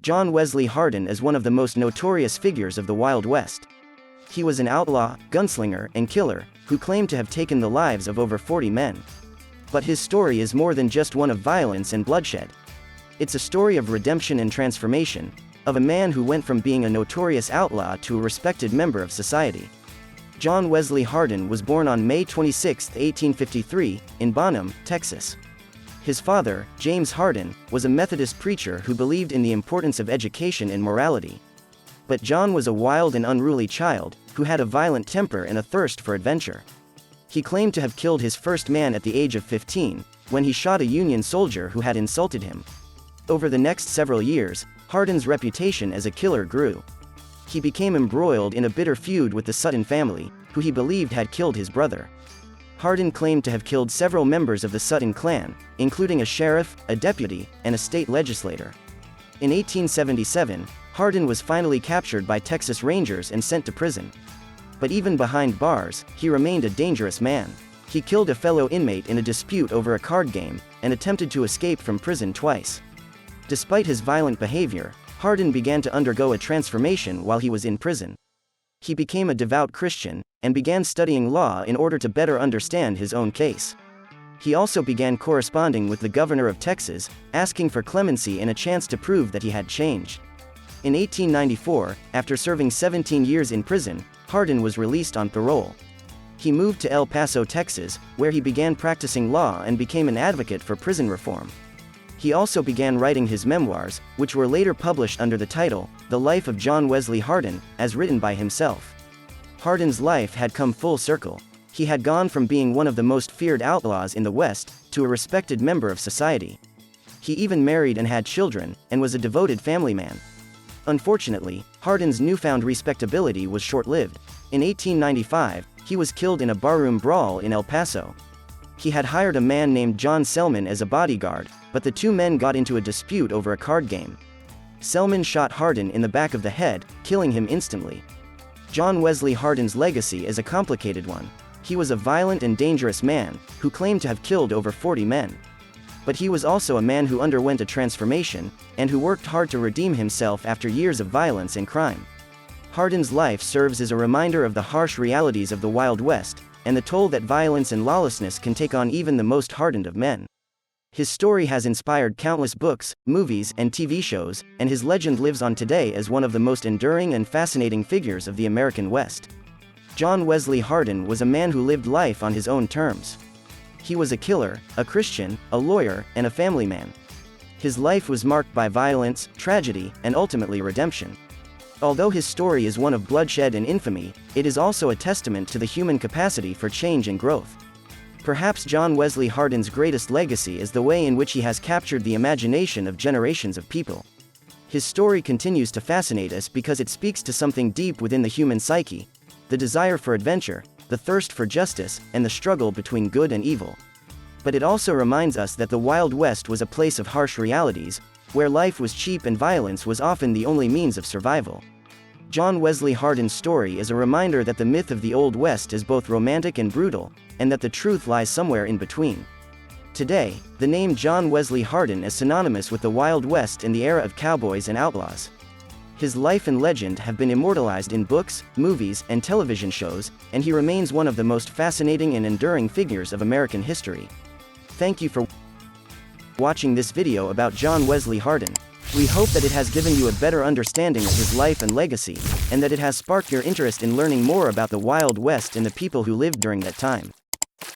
John Wesley Hardin is one of the most notorious figures of the Wild West. He was an outlaw, gunslinger, and killer, who claimed to have taken the lives of over 40 men. But his story is more than just one of violence and bloodshed. It's a story of redemption and transformation, of a man who went from being a notorious outlaw to a respected member of society. John Wesley Hardin was born on May 26, 1853, in Bonham, Texas. His father, James Hardin, was a Methodist preacher who believed in the importance of education and morality. But John was a wild and unruly child, who had a violent temper and a thirst for adventure. He claimed to have killed his first man at the age of 15, when he shot a Union soldier who had insulted him. Over the next several years, Hardin's reputation as a killer grew. He became embroiled in a bitter feud with the Sutton family, who he believed had killed his brother. Hardin claimed to have killed several members of the Sutton clan, including a sheriff, a deputy, and a state legislator. In 1877, Hardin was finally captured by Texas Rangers and sent to prison. But even behind bars, he remained a dangerous man. He killed a fellow inmate in a dispute over a card game, and attempted to escape from prison twice. Despite his violent behavior, Hardin began to undergo a transformation while he was in prison. He became a devout Christian, and began studying law in order to better understand his own case. He also began corresponding with the governor of Texas, asking for clemency and a chance to prove that he had changed. In 1894, after serving 17 years in prison, Hardin was released on parole. He moved to El Paso, Texas, where he began practicing law and became an advocate for prison reform. He also began writing his memoirs, which were later published under the title, The Life of John Wesley Hardin, as written by himself. Hardin's life had come full circle. He had gone from being one of the most feared outlaws in the West, to a respected member of society. He even married and had children, and was a devoted family man. Unfortunately, Hardin's newfound respectability was short-lived. In 1895, he was killed in a barroom brawl in El Paso. He had hired a man named John Selman as a bodyguard, but the two men got into a dispute over a card game. Selman shot Hardin in the back of the head, killing him instantly. John Wesley Hardin's legacy is a complicated one. He was a violent and dangerous man, who claimed to have killed over 40 men. But he was also a man who underwent a transformation, and who worked hard to redeem himself after years of violence and crime. Hardin's life serves as a reminder of the harsh realities of the Wild West, and the toll that violence and lawlessness can take on even the most hardened of men. His story has inspired countless books, movies, and TV shows, and his legend lives on today as one of the most enduring and fascinating figures of the American West. John Wesley Hardin was a man who lived life on his own terms. He was a killer, a Christian, a lawyer, and a family man. His life was marked by violence, tragedy, and ultimately redemption. Although his story is one of bloodshed and infamy, it is also a testament to the human capacity for change and growth. Perhaps John Wesley Hardin's greatest legacy is the way in which he has captured the imagination of generations of people. His story continues to fascinate us because it speaks to something deep within the human psyche: the desire for adventure, the thirst for justice, and the struggle between good and evil. But it also reminds us that the Wild West was a place of harsh realities, where life was cheap and violence was often the only means of survival. John Wesley Hardin's story is a reminder that the myth of the Old West is both romantic and brutal, and that the truth lies somewhere in between. Today, the name John Wesley Hardin is synonymous with the Wild West in the era of cowboys and outlaws. His life and legend have been immortalized in books, movies, and television shows, and he remains one of the most fascinating and enduring figures of American history. Thank you for watching this video about John Wesley Hardin. We hope that it has given you a better understanding of his life and legacy, and that it has sparked your interest in learning more about the Wild West and the people who lived during that time.